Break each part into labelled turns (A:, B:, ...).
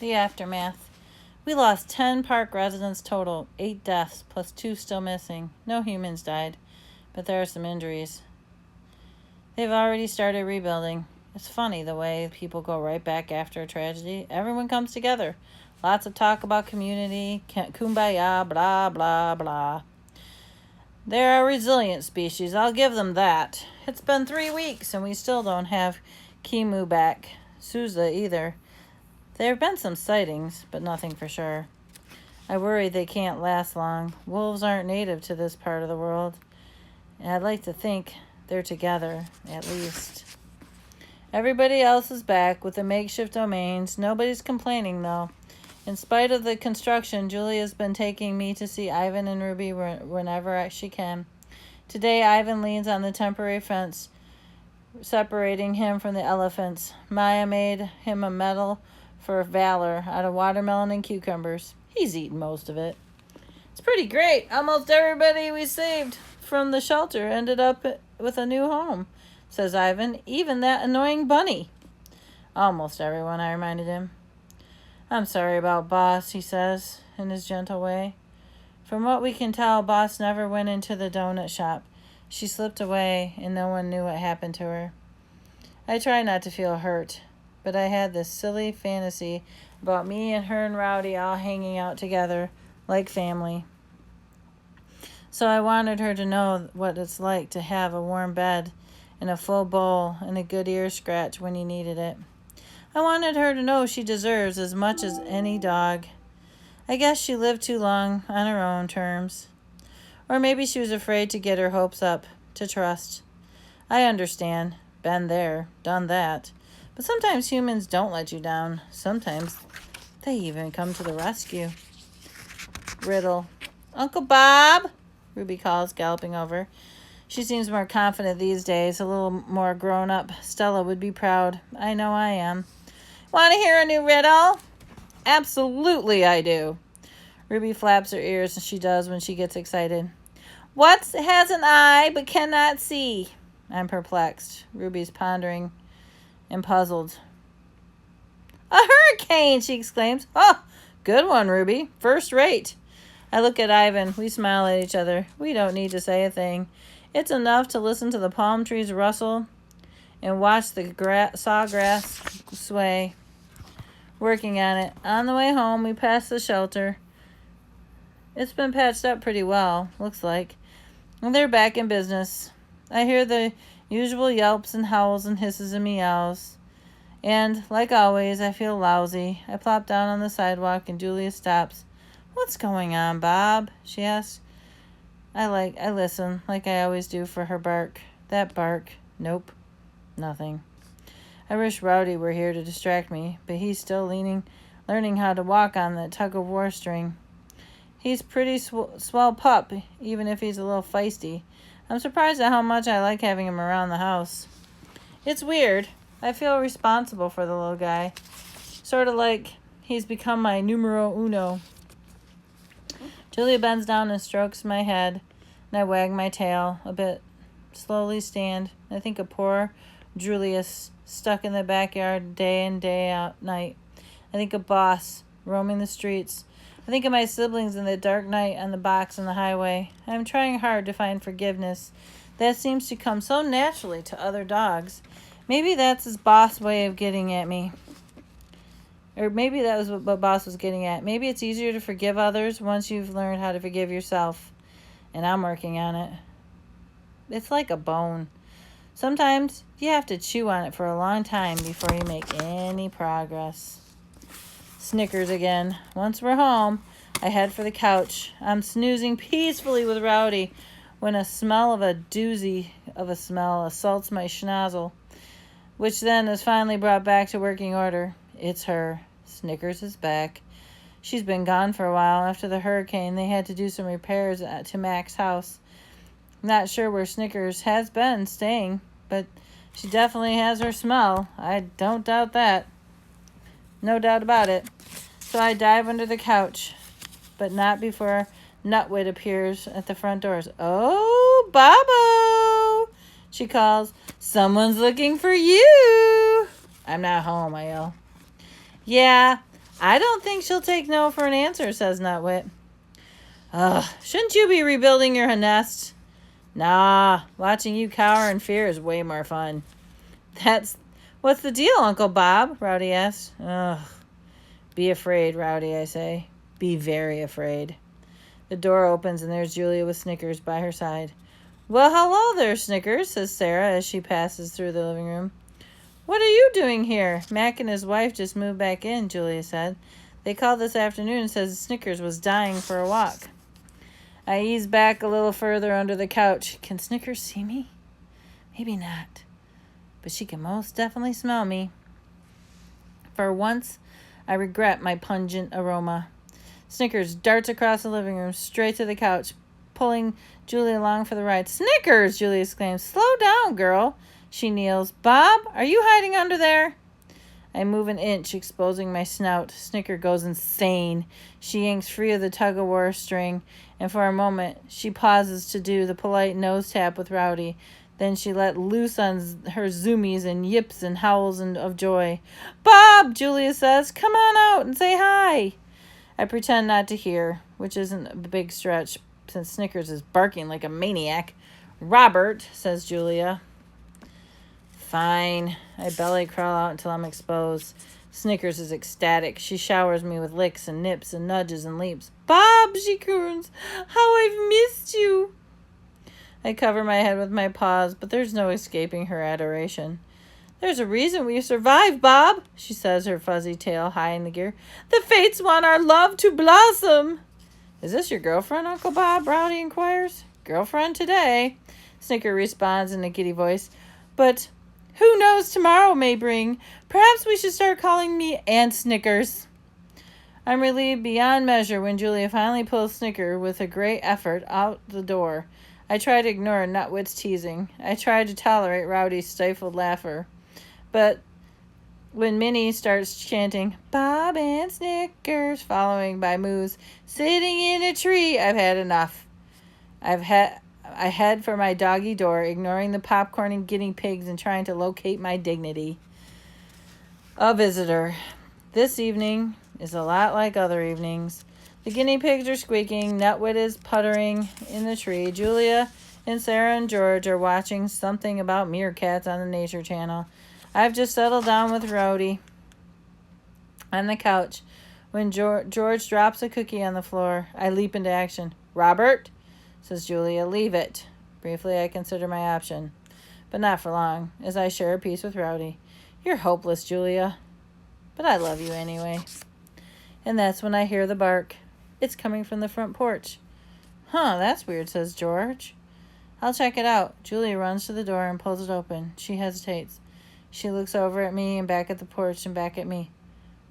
A: The aftermath. We lost 10 park residents total, 8 deaths, plus 2 still missing. No humans died, but there are some injuries. They've already started rebuilding. It's funny the way people go right back after a tragedy. Everyone comes together. Lots of talk about community, kumbaya, blah, blah, blah. They're a resilient species, I'll give them that. It's been 3 weeks and we still don't have Kimu back. Souza either. There have been some sightings, but nothing for sure. I worry they can't last long. Wolves aren't native to this part of the world. And I'd like to think they're together, at least. Everybody else is back with the makeshift domains. Nobody's complaining, though. In spite of the construction, Julia's been taking me to see Ivan and Ruby whenever she can. Today, Ivan leans on the temporary fence, separating him from the elephants. Maya made him a medal for valor out of watermelon and cucumbers. He's eaten most of it. It's pretty great. Almost everybody we saved from the shelter ended up with a new home, says Ivan. Even that annoying bunny. Almost everyone, I reminded him. I'm sorry about Boss, he says, in his gentle way. From what we can tell, Boss never went into the donut shop. She slipped away, and no one knew what happened to her. I try not to feel hurt, but I had this silly fantasy about me and her and Rowdy all hanging out together like family. So I wanted her to know what it's like to have a warm bed and a full bowl and a good ear scratch when you needed it. I wanted her to know she deserves as much as any dog. I guess she lived too long on her own terms. Or maybe she was afraid to get her hopes up, to trust. I understand. Been there, done that. But sometimes humans don't let you down. Sometimes they even come to the rescue. Riddle. Uncle Bob, Ruby calls, galloping over. She seems more confident these days, a little more grown up. Stella would be proud. I know I am. Want to hear a new riddle? Absolutely I do. Ruby flaps her ears, and she does when she gets excited. What has an eye but cannot see? I'm perplexed. Ruby's pondering and puzzled. A hurricane, she exclaims. Oh, good one, Ruby. First rate. I look at Ivan. We smile at each other. We don't need to say a thing. It's enough to listen to the palm trees rustle and watch the sawgrass sway. Working on it. On the way home, we pass the shelter. It's been patched up pretty well, looks like. And they're back in business. I hear the usual yelps and howls and hisses and meows. And, like always, I feel lousy. I plop down on the sidewalk and Julia stops. What's going on, Bob? She asks. I listen, like I always do for her bark. That bark. Nope. Nothing. I wish Rowdy were here to distract me, but he's still learning how to walk on that tug-of-war string. He's pretty swell pup, even if he's a little feisty. I'm surprised at how much I like having him around the house. It's weird. I feel responsible for the little guy. Sort of like he's become my numero uno. Julia bends down and strokes my head, and I wag my tail a bit. Slowly stand. I think of poor Julius stuck in the backyard day in, day out, night. I think of Boss roaming the streets. I think of my siblings in the dark night on the box on the highway. I'm trying hard to find forgiveness. That seems to come so naturally to other dogs. Maybe that's his Boss way of getting at me. Or maybe that was what Boss was getting at. Maybe it's easier to forgive others once you've learned how to forgive yourself. And I'm working on it. It's like a bone. Sometimes you have to chew on it for a long time before you make any progress. Snickers again. Once we're home, I head for the couch. I'm snoozing peacefully with Rowdy when a smell of a doozy of a smell assaults my schnozzle, which then is finally brought back to working order. It's her. Snickers is back. She's been gone for a while. After the hurricane, they had to do some repairs to Mac's house. Not sure where Snickers has been staying, but she definitely has her smell. I don't doubt that. No doubt about it. So I dive under the couch, but not before Nutwit appears at the front doors. Oh, Bobo, she calls. Someone's looking for you. I'm not home, I yell. Yeah, I don't think she'll take no for an answer, says Nutwit. Ugh, shouldn't you be rebuilding your nest? Nah, watching you cower in fear is way more fun. What's the deal, Uncle Bob? Rowdy asks. Ugh. Be afraid, Rowdy, I say. Be very afraid. The door opens and there's Julia with Snickers by her side. Well, hello there, Snickers, says Sarah as she passes through the living room. What are you doing here? Mac and his wife just moved back in, Julia said. They called this afternoon and said Snickers was dying for a walk. I ease back a little further under the couch. Can Snickers see me? Maybe not. But she can most definitely smell me. For once, I regret my pungent aroma. Snickers darts across the living room, straight to the couch, pulling Julia along for the ride. Snickers, Julia exclaims. Slow down, girl. She kneels. Bob, are you hiding under there? I move an inch, exposing my snout. Snicker goes insane. She yanks free of the tug-of-war string, and for a moment she pauses to do the polite nose tap with Rowdy. Then she let loose on her zoomies and yips and howls of joy. Bob, Julia says, come on out and say hi. I pretend not to hear, which isn't a big stretch since Snickers is barking like a maniac. Robert, says Julia. Fine. I belly crawl out until I'm exposed. Snickers is ecstatic. She showers me with licks and nips and nudges and leaps. Bob, she croons, how I've missed you. I cover my head with my paws, but there's no escaping her adoration. There's a reason we survived, Bob, she says, her fuzzy tail high in the gear. The fates want our love to blossom. Is this your girlfriend, Uncle Bob? Rowdy inquires. Girlfriend today, Snicker responds in a giddy voice. But who knows tomorrow may bring? Perhaps we should start calling me Aunt Snickers. I'm relieved beyond measure when Julia finally pulls Snicker with a great effort out the door. I try to ignore Nutwit's teasing. I try to tolerate Rowdy's stifled laughter. But when Minnie starts chanting, Bob and Snickers, following by Moose, sitting in a tree, I've had enough. I head for my doggy door, ignoring the popcorn and guinea pigs and trying to locate my dignity. A visitor. This evening is a lot like other evenings. The guinea pigs are squeaking. Nutwit is puttering in the tree. Julia and Sarah and George are watching something about meerkats on the Nature Channel. I've just settled down with Rowdy on the couch. When George drops a cookie on the floor, I leap into action. Robert, says Julia, leave it. Briefly, I consider my option, but not for long, as I share a piece with Rowdy. You're hopeless, Julia, but I love you anyway. And that's when I hear the bark. It's coming from the front porch. Huh, that's weird, says George. I'll check it out. Julia runs to the door and pulls it open. She hesitates. She looks over at me and back at the porch and back at me.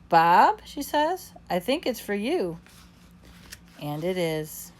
A: Bob, she says, I think it's for you. And it is.